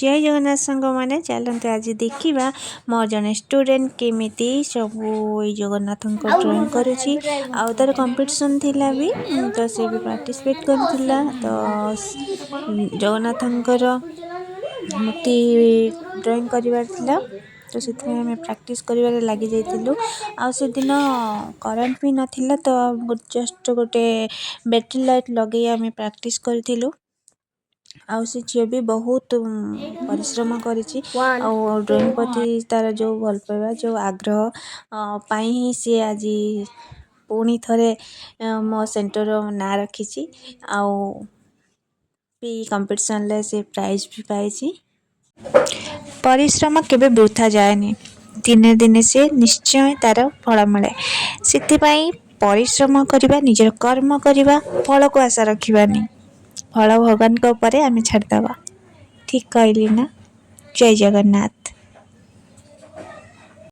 जय जगन्नाथ सांग मैंने चलते आज देखा मोर जने स्टूडेंट केमिति सब जगन्नाथ ड्रॉइंग करुच्ची आउ तार कंपटीशन थिला भी तो से भी पार्टिसिपेट करथिला तो जगन्नाथ मूर्ति ड्रॉइंग करिवार थिला तो से आम प्राक्ट कर लगी जाइलु आ से दिन करेन्ट भी नाथिला तो जस्ट गोटे बैटरी लाइट लगे आम प्राक्ट करूँ आउ से झील भी बहुत परिश्रम करिछि ड्रॉइंग प्रति तार जो भल पाइबा जो आग्रह पाई ही सी आज पुणी थरे मो सेंटर ना रखी आउ भी कंपटीशन ले से प्राइज भी पाई। परिश्रम केबे वृथा जाएनी दिने दिने से निश्चय तार फल मिले से परिश्रम करवा निजर कर्म करवा फल को आशा रखिबानी फल भगवान को ऊपर आम छाड़देवा ठीक कहली ना। जय जगन्नाथ।